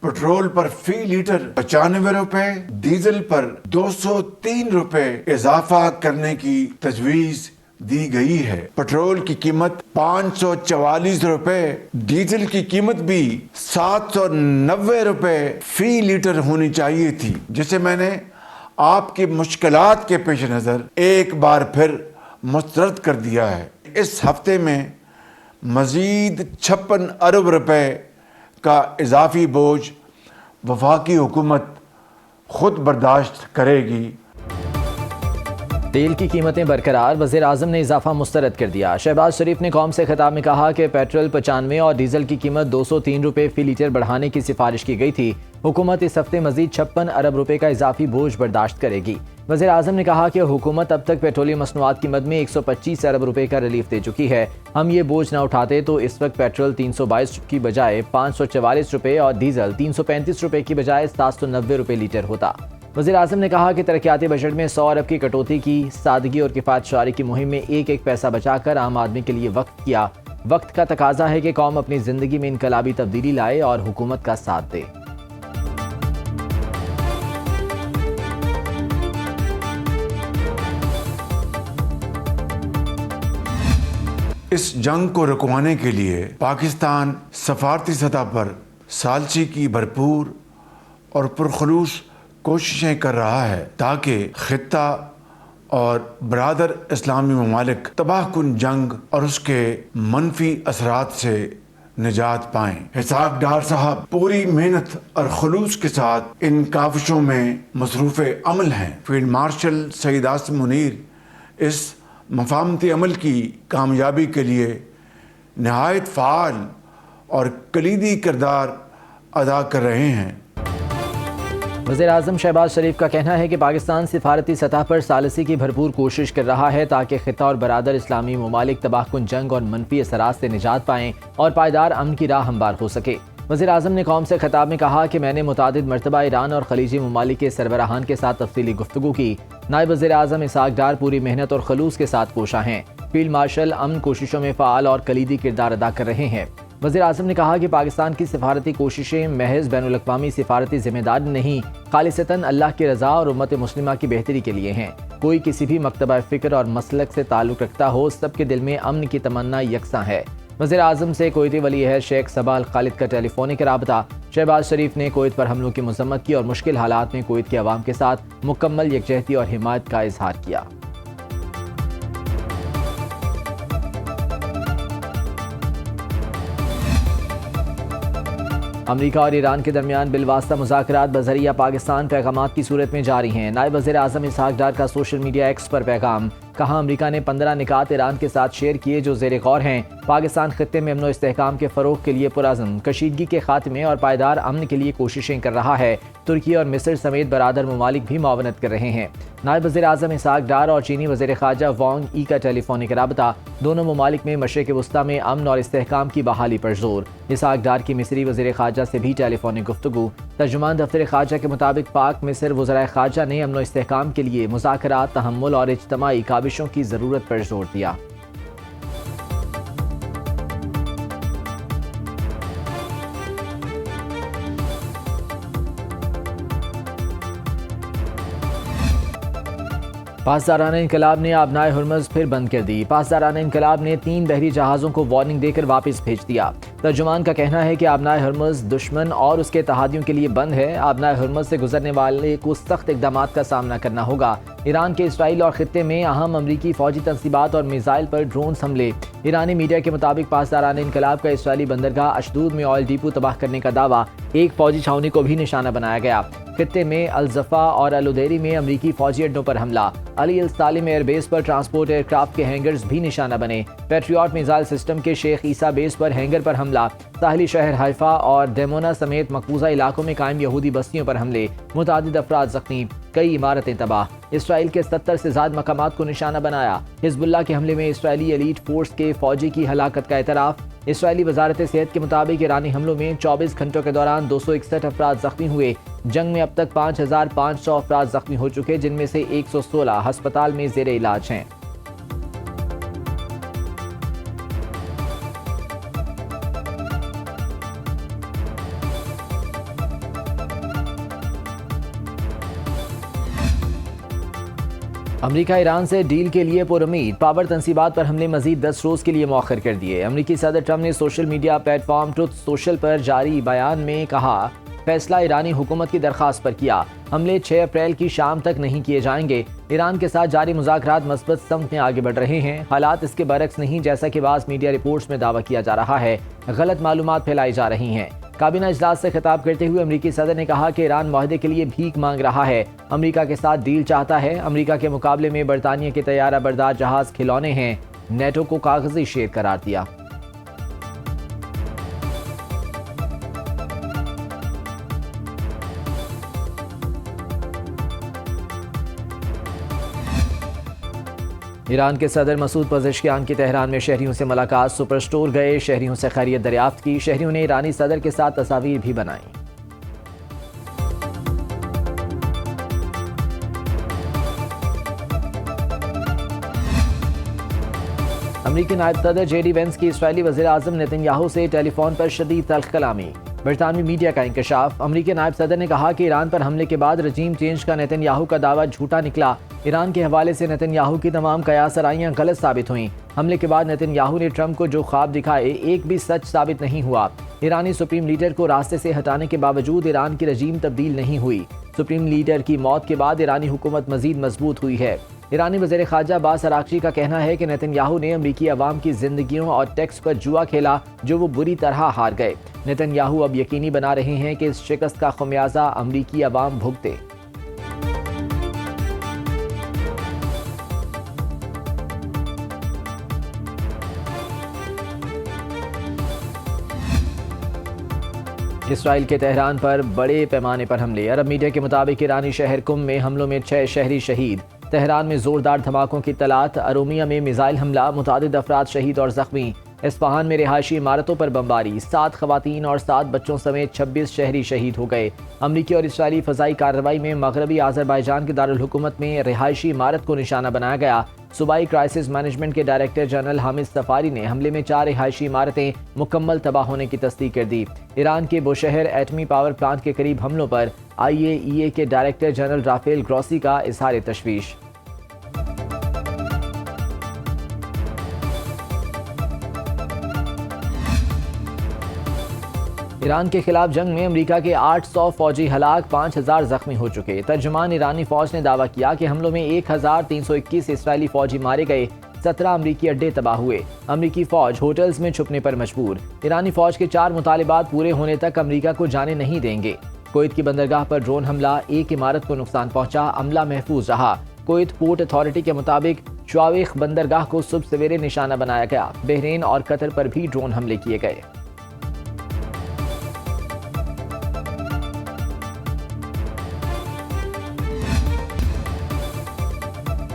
Petrol पर फी litre 95 रुपए, diesel पर 203 रुपए इजाफा करने की तजवीज दी गई है। पेट्रोल की कीमत 544 रुपए, डीजल की कीमत भी 790 रुपए फी लीटर होनी चाहिए थी, जिसे मैंने आपकी मुश्किलात के पेश नज़र एक बार फिर मुस्तरद कर दिया है। इस हफ्ते में मजीद 56 अरब रुपए का इजाफी बोझ वफाकी हुकूमत खुद बर्दाश्त करेगी। तेल की कीमतें बरकरार, वज़ीर आज़म ने इजाफा मुस्तरद कर दिया। शहबाज शरीफ ने कौम से खिताब में कहा कि पेट्रोल 95 और डीजल की कीमत 203 रुपए फी लीटर बढ़ाने की सिफारिश की गई थी। हुकूमत इस हफ्ते मजीद 56 अरब रुपए का इजाफी बोझ बर्दाश्त करेगी। वज़ीर आज़म ने कहा कि हुकूमत अब तक पेट्रोलियम मसनूआत की मद में 125 अरब रुपए का रिलीफ दे चुकी है। हम ये बोझ न उठाते तो इस वक्त पेट्रोल 322 की बजाय 544 रुपए और डीजल 335 रुपए की बजाय 790 रुपए लीटर होता। वज़ीर आज़म ने कहा कि तरक्याती बजट में 100 अरब की कटौती की, सादगी और किफ़ायत शुमारी की मुहिम में एक एक पैसा बचाकर आम आदमी के लिए वक्त किया। वक्त का तकाजा है कि कौम अपनी ज़िंदगी में इनकलाबी तब्दीली लाए और हुकूमत का साथ दे। इस जंग को रुकवाने के लिए पाकिस्तान सफारती सतह पर सालसी की भरपूर और पुरखलूस कोशिशें कर रहा है ताकि खित्ता और बरादर इस्लामी ममालिक तबाहकुन जंग और उसके मनफी असरात से निजात पाएं। हिसाब डार साहब पूरी मेहनत और खलूस के साथ इन काविशों में मसरूफ़ अमल हैं। फील्ड मार्शल सईद आसिम मुनीर इस मफाहमती अमल की कामयाबी के लिए नहायत फ़ाल और कलीदी किरदार अदा कर रहे हैं। वज़ीर आज़म शहबाज शरीफ का कहना है कि पाकिस्तान सिफारती सतह पर सालसी की भरपूर कोशिश कर रहा है ताकि खित्ता और बरादर इस्लामी ममालिक तबाहकुन जंग और मनफी असरात से निजात पाएँ और पायदार अमन की राह हमवार हो सके। वज़ीर आज़म ने कौम से खिताब में कहा कि मैंने मुतादिद मरतबा ईरान और खलीजी ममालिक के सरबराहान के साथ तफसीली गुफ्तगू की। नायब वज़ीर आज़म इसहाक डार पूरी मेहनत और खलूस के साथ कोशा हैं। फील्ड मार्शल अमन कोशिशों में फ़ाल और कलीदी किरदार अदा कर रहे हैं। वज़ीर आज़म ने कहा कि पाकिस्तान की सिफारती कोशिशें महज बैनुल अक़वामी सिफारती जिम्मेदारी नहीं, खालिसतन अल्लाह की रज़ा और उम्मत मुस्लिमा की बेहतरी के लिए हैं। कोई किसी भी मकतबा फ़िक्र और मसलक से ताल्लुक़ रखता हो, सबके दिल में अमन की तमन्ना यकसा है। वज़ीर आज़म से कुवैती वली अहद शेख सबा अल खालिद का टेलीफोनिक राबता। शहबाज शरीफ ने कुवैत पर हमलों की मज़म्मत की और मुश्किल हालात में कुवैत के अवाम के साथ मुकम्मल यकजहती और हिमायत का इजहार किया। अमरीका और ईरान के दरमियान बिलवास्ता मुज़ाकरात बज़रिया पाकिस्तान पैगामात की सूरत में जारी हैं। नायब वज़ीर आज़म इसहाक डार का सोशल मीडिया एक्स पर पैगाम। कहा, अमरीका ने 15 निकात ईरान के साथ शेयर किए जो ज़ेर गौर हैं। पाकिस्तान खित्ते में अमन व इस्तेहकाम के फ़रोग़ के लिए पुरअज़्म कशीदगी के खात्मे और पायदार अमन के लिए कोशिशें कर रहा है। तुर्की और मिस्र समेत बरादर ममालिक भी मुआवनत कर रहे हैं। नायब वज़ीर आज़म इसहाक डार और चीनी वज़ीर ख़ारजा वांग ई का टेलीफोनिक राबता। दोनों ममालिक में मशरिक़ वस्ता में अमन और इस्तेहकाम की बहाली पर जोर। इसहाक डार की मिस्री वज़ीर ख़ारजा से भी टेलीफोनिक गुफ्तगू। तर्जुमान दफ्तर ख़ारजा के मुताबिक पाक मिस्र वज़राए ख़ारजा ने अमन व इस्तेहकाम के लिए मुज़ाकरात, तहम्मुल और इज्तिमाई काविशों की ज़रूरत पर जोर दिया। पासदाराना इनकलाब ने आबनाए हुर्मुज़ फिर बंद कर दी। पासदाराना इनकलाब ने 3 बहरी जहाज़ों को वार्निंग देकर वापस भेज दिया। तर्जुमान का कहना है कि आबनाए हुर्मुज़ दुश्मन और उसके इत्तेहादियों के लिए बंद है। आबनाए हुर्मुज़ से गुजरने वाले को सख्त इक़दाम का सामना करना होगा। ईरान के इसराइल और खित्ते में अहम अमरीकी फौजी तंसीबात और मिसाइल पर ड्रोन हमले। ईरानी मीडिया के मुताबिक पासदाराना इनकलाब का इसराइली बंदरगाह अशदूद में ऑयल डिपो तबाह करने का दावा। एक फौजी छावनी को भी निशाना बनाया गया। खित्ते में अल-ज़फ़ा और अल-उदैरी में अमरीकी फौजी अड्डों पर हमला। अली अल सालिम एयरबेस पर ट्रांसपोर्ट एयरक्राफ्ट के हैंगर्स भी निशाना बने। पैट्रियट मिसाइल सिस्टम के शेख ईसा बेस पर हैंगर पर हमला। साहिली शहर हाइफा और डेमोना समेत मकबूजा इलाकों में कायम यहूदी बस्तियों पर हमले। मुतादिद अफराद ज़ख्मी, कई इमारतें तबाह। इसराइल के 70 से ज़्यादा मकामात को निशाना बनाया। हिज़्बुल्लाह के हमले में इसराइली एलीट फोर्स के फौजी की हलाकत का एतराफ़। इसराइली वजारत सेहत के मुताबिक ईरानी हमलों में 24 घंटों के दौरान 261 अफराद जख्मी हुए। जंग में अब तक 5500 अफराद जख्मी हो चुके, जिनमें से 116 हस्पताल में ज़ेर इलाज हैं। अमरीका ईरान से डील के लिए पुरुमीद, पावर तंसीबात पर हमले मजीद 10 रोज के लिए मौखर कर दिए। अमरीकी सदर ट्रंप ने social media platform truth social पर जारी बयान में कहा, फैसला ईरानी हुकूमत की दरख्वास्त पर किया, हमले 6 अप्रैल की शाम तक नहीं किए जाएंगे। ईरान के साथ जारी मुज़ाकरात मस्बत समत में आगे बढ़ रहे हैं। हालात इसके बरक्स नहीं, जैसा कि बाज़ मीडिया रिपोर्ट्स में दावा किया जा रहा है। गलत मालूमात फैलाई जा रही हैं। काबीना इजलास से खिताब करते हुए अमरीकी सदर ने कहा कि ईरान मुआहदे के लिए भीख मांग रहा है, अमरीका के साथ डील चाहता है। अमरीका के मुकाबले में बरतानिया के तैयारा बरदार जहाज खिलौने हैं, नेटो को कागजी शेर करार दिया। ईरान के सदर मसूद पज़ेश्कियान की तेहरान में शहरियों से मुलाकात, सुपर स्टोर गए, शहरियों से खैरियत दरियाफ्त की। शहरियों ने ईरानी सदर के साथ तस्वीर भी बनाई। अमरीकी नायब सदर जेडी वेंस की इस्राएली वज़ीर आज़म नेतन्याहू से टेलीफोन पर शदीद तल्ख कलामी। बरतानवी मीडिया का इंकशाफ, अमरीकी नायब सदर ने कहा कि ईरान पर हमले के बाद रजीम चेंज का नेतन्याहू का दावा झूठा निकला। ईरान के हवाले से नेतन्याहू की तमाम कयास आराइयां गलत साबित हुईं। हमले के बाद नेतन्याहू ने ट्रंप को जो ख्वाब दिखाए, एक भी सच साबित नहीं हुआ। ईरानी सुप्रीम लीडर को रास्ते से हटाने के बावजूद ईरान की रजीम तब्दील नहीं हुई। सुप्रीम लीडर की मौत के बाद ईरानी हुकूमत मजीद मजबूत हुई है। ईरानी वज़ीर ख़ारजा अब्बास अराग़ची का कहना है कि नेतन्याहू ने अमरीकी अवाम की जिंदगियों और टैक्स पर जुआ खेला, जो वो बुरी तरह हार गए। नेतन्याहू अब यकीनी बना रहे हैं कि इस शिकस्त का खमियाजा अमरीकी अवाम भुगते। इसराइल के तेहरान पर बड़े पैमाने पर हमले, अरब मीडिया के मुताबिक ईरानी शहर कुम में हमलों में 6 शहरी शहीद। तेहरान में जोरदार धमाकों की तलात, अरोमिया में मिसाइल हमला, मुतादिद अफराद शहीद और जख्मी। इस्फहान में रिहायशी इमारतों पर बमबारी, 7 खवातीन और 7 बच्चों समेत 26 शहरी शहीद हो गए। अमरीकी और इसराइली फ़ज़ाई कार्रवाई में मगरबी आज़रबाईजान के दारुल हुकूमत में रिहायशी इमारत को निशाना बनाया गया। सूबाई क्राइसिस मैनेजमेंट के डायरेक्टर जनरल हामिद सफारी ने हमले में 4 रिहायशी इमारतें मुकम्मल तबाह होने की तस्दीक कर दी। ईरान के बुशहर एटमी पावर प्लांट के करीब हमलों पर IAEA के डायरेक्टर जनरल राफेल ग्रॉसी का इज़हार तशवीश। ईरान के खिलाफ जंग में अमरीका के 800 फौजी हलाक, 5000 जख्मी हो चुके। तर्जुमान ईरानी फौज ने दावा किया कि हमलों में 1321 इसराइली फौजी मारे गए, 17 अमरीकी अड्डे तबाह हुए। अमरीकी फौज होटल्स में छुपने पर मजबूर। ईरानी फौज के 4 मुतालिबात पूरे होने तक अमरीका को जाने नहीं देंगे। कुवैत की बंदरगाह पर ड्रोन हमला, 1 इमारत को नुकसान पहुंचा, अमला महफूज रहा। कुवैत पोर्ट अथॉरिटी के मुताबिक शुआविख बंदरगाह को सुबह सवेरे निशाना बनाया गया। बहरीन और कतर पर भी ड्रोन हमले किए गए।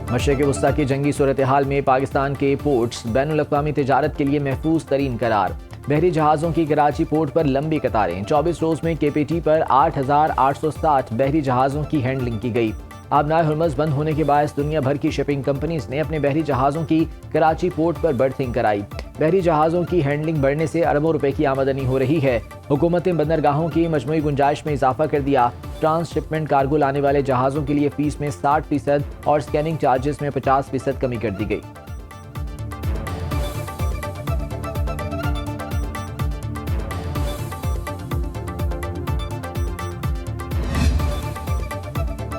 मशरिक़ वस्ता की जंगी सूरत हाल में पाकिस्तान के पोर्ट्स बैनुल-अक़वामी तिजारत के लिए महफूज तरीन करार। बहरी जहाज़ों की कराची पोर्ट पर लंबी कतारें, 24 रोज़ में KPT पर 8,860 बहरी जहाज़ों की हैंडलिंग की गई। आबनाए हुर्मुज़ बंद होने के बायस दुनिया भर की शिपिंग कंपनीज ने अपने बहरी जहाज़ों की कराची पोर्ट पर बर्थिंग कराई। बहरी जहाज़ों की हैंडलिंग बढ़ने से अरबों रुपए की आमदनी हो रही है। हुकूमत ने बंदरगाहों की मजमूई गुंजाइश में इजाफा कर दिया। ट्रांसशिपमेंट कार्गो लाने वाले जहाज़ों के लिए फीस में 60% और स्कैनिंग चार्जेस में 50% कमी कर दी गई।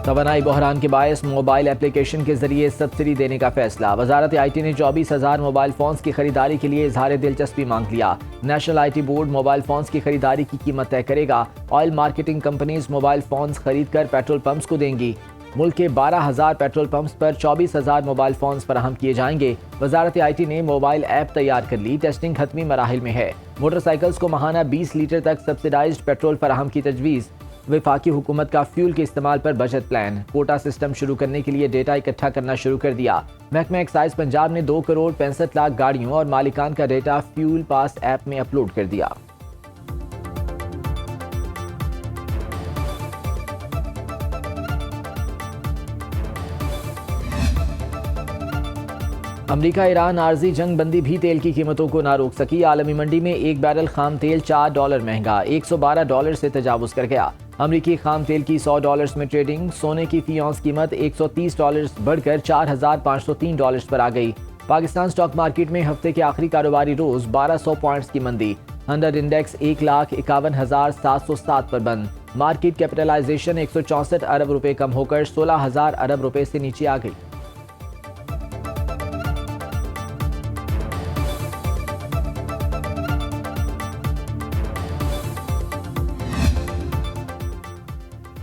तवानाई बहरान के बायस मोबाइल एप्लीकेशन के जरिए सब्सिडी देने का फैसला। वजारत IT ने 24,000 मोबाइल फोन्स की खरीदारी के लिए इजहार दिलचस्पी मांग लिया। National IT board mobile phones की खरीदारी की कीमत तय करेगा। Oil marketing companies mobile phones खरीद कर पेट्रोल पंप्स को देंगी। मुल्क के 12,000 पेट्रोल पंप्स पर 24,000 मोबाइल फोन्स फराहम किए जाएंगे। वजारत IT ने मोबाइल ऐप तैयार कर ली, टेस्टिंग खत्मी मराहिल में है। मोटरसाइकिल्स को माहाना 20 लीटर तक सब्सिडाइज्ड पेट्रोल फराहम की तजवीज़। वफाकी हुकूमत का फ्यूल के इस्तेमाल पर बजट प्लान। कोटा सिस्टम शुरू करने के लिए डेटा इकट्ठा करना शुरू कर दिया। महकमा एक्साइज पंजाब ने 2 करोड़ 65 लाख गाड़ियों और मालिकान का डेटा फ्यूल पास ऐप में अपलोड कर दिया। अमरीका ईरान आर्जी जंग बंदी भी तेल की कीमतों को ना रोक सकी। आलमी मंडी में 1 बैरल खाम तेल $4 महंगा $112 से तजावुज कर गया। अमरीकी खाम तेल की $100 में ट्रेडिंग। सोने की फी औंस कीमत $130 बढ़कर $4,503 पर आ गई। पाकिस्तान स्टॉक मार्केट में हफ्ते के आखिरी कारोबारी रोज 1200 पॉइंट्स की मंदी। अंडर इंडेक्स 1,51,707 पर बंद। मार्केट कैपिटलाइजेशन 164 अरब रुपए कम होकर 16,000 अरब रुपए से नीचे आ गई।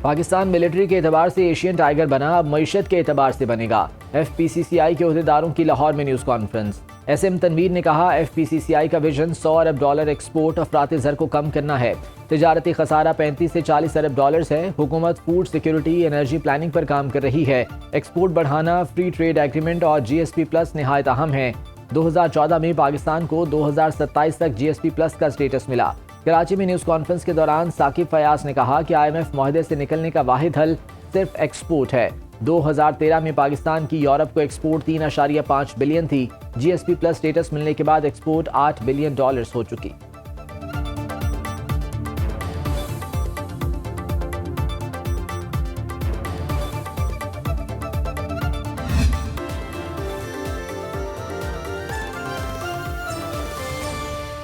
पाकिस्तान मिलिट्री के एतबार से एशियन टाइगर बना, अब मईशत के एतबार से बनेगा। FPCCI के ओहदेदारों की लाहौर में न्यूज़ कॉन्फ्रेंस। SM तनवीर ने कहा, FPCCI का विजन $100 अरब एक्सपोर्ट अफरात ज़र को कम करना है। तिजारती खसारा $35 से $40 अरब है। हुकूमत फूड सिक्योरिटी, एनर्जी प्लानिंग पर काम कर रही है। एक्सपोर्ट बढ़ाना, फ्री ट्रेड एग्रीमेंट और GSP+ नहायत अहम है। 2014 में पाकिस्तान को 2027 तक GSP+ का स्टेटस मिला। कराची में न्यूज़ कॉन्फ्रेंस के दौरान साकिब फयाज ने कहा कि IMF मुआहदे से निकलने का वाहिद हल सिर्फ एक्सपोर्ट है। 2013 में पाकिस्तान की यूरोप को एक्सपोर्ट 3.5 बिलियन थी। GSP+ स्टेटस मिलने के बाद एक्सपोर्ट $8 बिलियन हो चुकी।